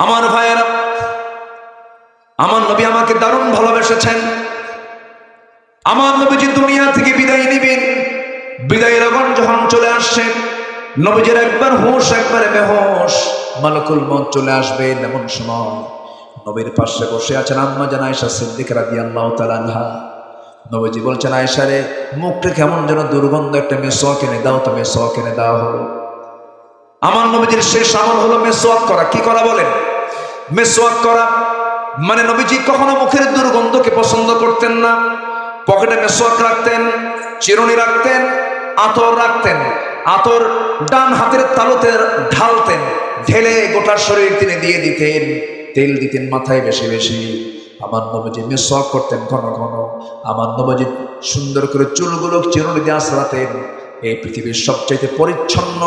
আমার ভাইয়েরা, আমার নবী আমাকে দারুণ ভালোবেসেছেন। আমার নবীজি দুনিয়া থেকে বিদায় নিবেন, বিদায় লগন যখন চলে আসছেন, নবীজির একবার হুঁশ একবারে বেহুশ, মালাকুল মউত চলে আসবেন। এমন সময় নবীর পাশে বসে আছেন আম্মা জান আয়েশা সিদ্দিকা রাদিয়াল্লাহু তাআলা আনহা। নবীজি বলছেন, আয়েশা রে, মুখটা কেমন যেন দুর্গন্ধ, একটা মেসওয়াক এনে দাও। তো মেসওয়াক এনে দেওয়া হলো। আমার নবীজির শেষ আমল হলো মেসওয়াক করা। কি করা বলেন? মেসওয়াক করা। মানে নবীজি কখনো মুখের দুর্গন্ধকে পছন্দ করতেন না। পকেটে মেসওয়াক রাখতেন, চিরুনি রাখতেন, আতর রাখতেন। আতর ডান হাতের তালুতে ঢালতেন, ঢেলে গোটা শরীর তিনি দিয়ে দিতেন, তেল দিতেন মাথায় বেশি বেশি। আমার নবীজি মেসওয়াক করতেন ঘন ঘন। আমার নবীজি সুন্দর করে চুলগুলো চিরুনি দিয়ে আঁচড়াতেন। এই পৃথিবীর সবচাইতে পরিচ্ছন্ন,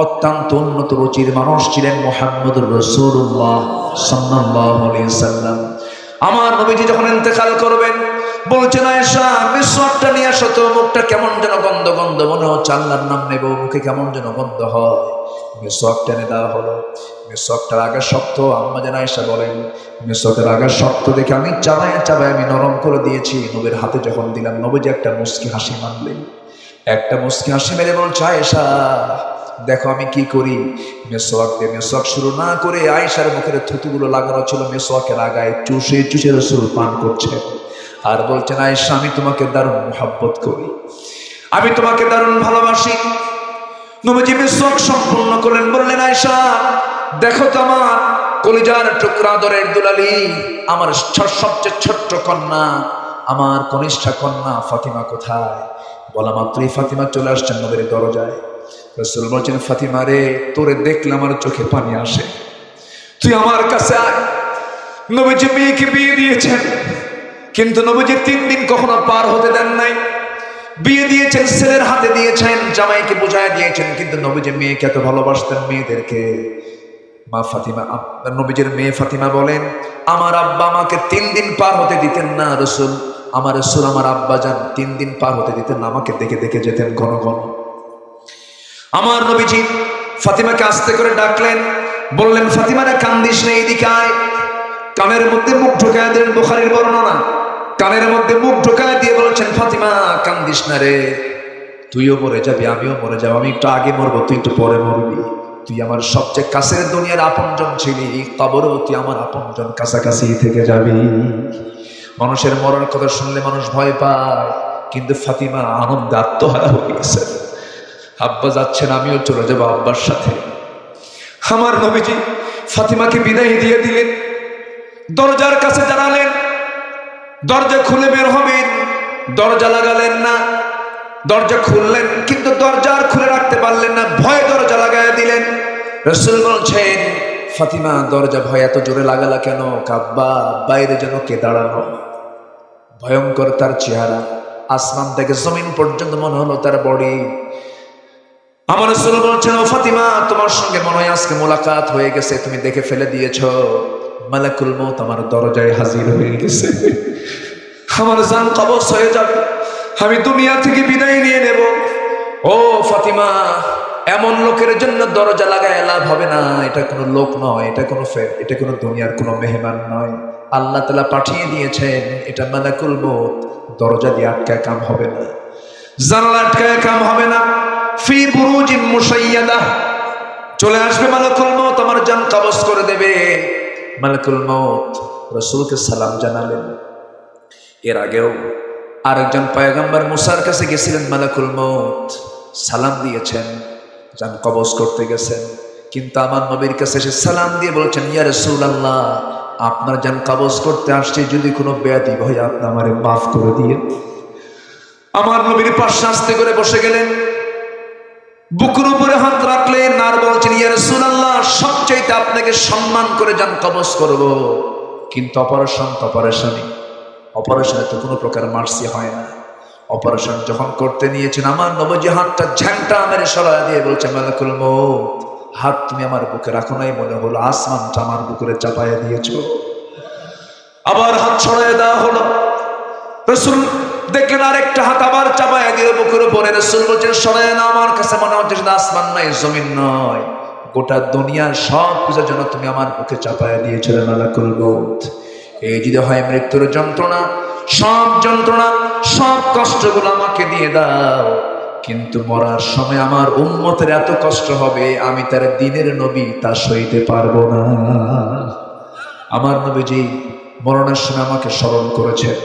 অত্যন্ত উন্নত রুচির মানুষ ছিলেন মুহাম্মদুর রাসূলুল্লাহ সাল্লাল্লাহু আলাইহি সাল্লাম। আমার নবীজি যখন ইন্তেকাল করবেন, বলছেন, আয়েশা মেসওয়াকটা নিয়ে আসো তো, মুখটা কেমন যেন গন্ধ গন্ধ মনে হচ্ছে, আল্লাহর নাম নেব, মুখে কেমন যেন গন্ধ হয়। মেসওয়াকটা এনে দেওয়া হলো। মেসওয়াকটার আগা শক্ত। আম্মা জান আয়েশা বলেন, মেসওয়াকের আগা শক্ত দেখে আমি চাবায় চাবায় আমি নরম করে দিয়েছি। নবীর হাতে যখন দিলাম, নবীজি একটা মুচকি হাসি মারলেন। একটা মুচকি হাসি মেরে বলছে, আয়েশা দেখো আমি কি করি। মেসওয়াক দিয়ে মেসওয়াক শুরু না করে আয়েশার মুখের থুতুগুলো লাগানো ছিল মেসওয়াকের আগায়, চুষে চুষে রাসূল পান করছে। আর বলছেন, আয়েশা আমি তোমাকে দারুণ মুহাব্বত করি, আমি তোমাকে দারুণ ভালোবাসি। নবীজি মিসওয়াক সম্পূর্ণ করলেন, বললেন, আয়েশা দেখো তো আমার কলিজার টুকরা, আদরের দুলালি, আমার সবচেয়ে ছোট্ট কন্যা, আমার কনিষ্ঠা কন্যা ফাতিমা কোথায়? বলা মাত্রই ফাতিমা চলে আসছেন নবীর দরজায়। রাসূল বলছেন, ফাতিমা রে, তোরে দেখলে আমার চোখে পানি আসে, তুই আমার কাছে আয়। নবীজি মেয়েকে বিয়ে দিয়েছেন, কিন্তু নবীজি 3 দিন কখনো পার হতে দেন নাই। বিয়ে দিয়েছেন, ছেলের হাতে দিয়েছেন, জামাইকে বুঝায় দিয়েছেন, কিন্তু নবীজি মেয়েকে এত ভালোবাসতেন, মেয়েদেরকে। মা ফাতিমা, নবীজির মেয়ে ফাতিমা বলেন, আমার আব্বা আমাকে 3 দিন পার হতে দিতেন না রাসূল। আমার রাসূল, আমার আব্বা যান 3 দিন পার হতে দিতেন না, আমাকে দেখে দেখে যেতেন ঘন ঘন। আমার নবীজি ফাতিমাকে আস্তে করে ডাকলেন, বললেন, ফাতিমা রে কান্দিস না, এদিকে আয়। কানের মধ্যে মুখ ঢোকায় দিলেন, বুখারীর বর্ণনা। কানের মধ্যে মুখ ঢোকায় দিয়ে বলছেন, ফাতিমা কান্দিস না রে, তুইও মরে যাবি, আমিও মরে যাবো, আমি একটু আগে মরবো, তুই একটু পরে মরবি। তুই আমার সবচেয়ে কাছের দুনিয়ার আপনজন ছিলি, কবরেও তুই আমার আপনজন, কাছাকাছি থেকে যাবি। মানুষের মরার কথা শুনলে মানুষ ভয় পায়, কিন্তু ফাতিমা আনন্দে আত্মহারা হয়ে গেছে। আব্বা যাচ্ছেন, আমিও চলে যাবো আব্বার সাথে। আমার নবীজি ফাতিমাকে বিদায় দিয়ে দিলেন, দরজার কাছে দাঁড়ালেন। দরজা খুলে বের হবেন, দরজা লাগালেন না। দরজা খুললেন, কিন্তু দরজা আর খুলে রাখতে পারলেন না, ভয়ে দরজা লাগায় দিলেন। রাসূল বলছেন, ফাতিমা দরজা ভয় এত জোরে লাগালা কেন? কাব্বা বাইরে যেন কে দাঁড়ানো, ভয়ঙ্কর তার চেহারা, আসমান থেকে জমিন পর্যন্ত মনে হলো তার বডি। আমার রাসূল বলছেন, ও ফাতিমা, তোমার সঙ্গে মনে হয় আজকে মোলাকাত হয়ে গেছে, তুমি দেখে ফেলে দিয়েছো, মালাকুল মউত আমার দরজায় হাজির হয়ে গেছে। আমার জান কবজ হয়ে যাবে, আমি দুনিয়া থেকে বিদায় নিয়ে নেব। ও ফাতিমা, এমন লোকের জন্য দরজা লাগায় লাভ হবে না। এটা কোনো লোক নয়, এটা কোনো দুনিয়ার কোনো মেহমান নয়, আল্লাহ তাআলা পাঠিয়ে দিয়েছেন। এটা মালাকুল মউত, দরজা দিয়ে আটকায় কাম হবে না, জানালা আটকায় কাম হবে না। ফি বুরুজিন মুশাইয়াদা, চলে আসবে মালাকুল মউত, আমার জান কবজ করে দেবে। মালাকুল মউত রাসূলকে সালাম জানালেন। এর আগেও আরেকজন পয়গম্বর মুসার কাছে গেছিলেন, মালাকুল মউত সালাম দিয়েছেন, জান কবজ করতে গেছেন, কিন্তু আমার নবীর কাছে এসে সালাম দিয়ে বলছেন, ইয়া রাসূলুল্লাহ, আপনার জান কবজ করতে আসছে, যদি কোনো বেয়াদবি হয় আপনি আমারে মাফ করে দিয়ে। আমার নবীর পাশে আস্তে করে বসে গেলেন, বুকের উপরে হাত রাখলেন, আর বলছেন, ইয়া রাসূলুল্লাহ, সবচাইতে আপনাকে সম্মান করে জান কবজ করব, কিন্তু অপারেশনে তো কোনো প্রকার মার্সি হয় না। অপারেশন যখন করতে নিয়েছেন, আমার নবীজি হাতটা ঝাংটা মেরে সরায় দিয়ে বলছে, মালাকুল মউত, হাত তুমি আমার বুকে রাখো নাই, মনে হলো আসমানটা আমার বুকে চাপায়া দিয়েছো। আবার হাত ছড়ায় দেওয়া হলো। রাসূল দেখলেন আরেকটা হাত আবার চাপায়া দিয়ে বুকের উপরে। রাসূল বলছেন, সরায় না, আমার কাছে মনে হচ্ছে আসমান নয়, জমিন নয়, গোটা দুনিয়ার সব কিছু যেন তুমি আমার মুখে চাপায়া দিয়েছিলে মালাকুল মউত। এই যদি হয় মৃত্যুর যন্ত্রণা, সব যন্ত্রণা, সব কষ্টগুলো আমাকে দিয়ে দাও, কিন্তু মরার সময় আমার উম্মতের এত কষ্ট হবে, আমি তার দিনের নবী তা সইতে পারবো না। আমার নবীজি মরণের সময় আমাকে স্মরণ করেছেন।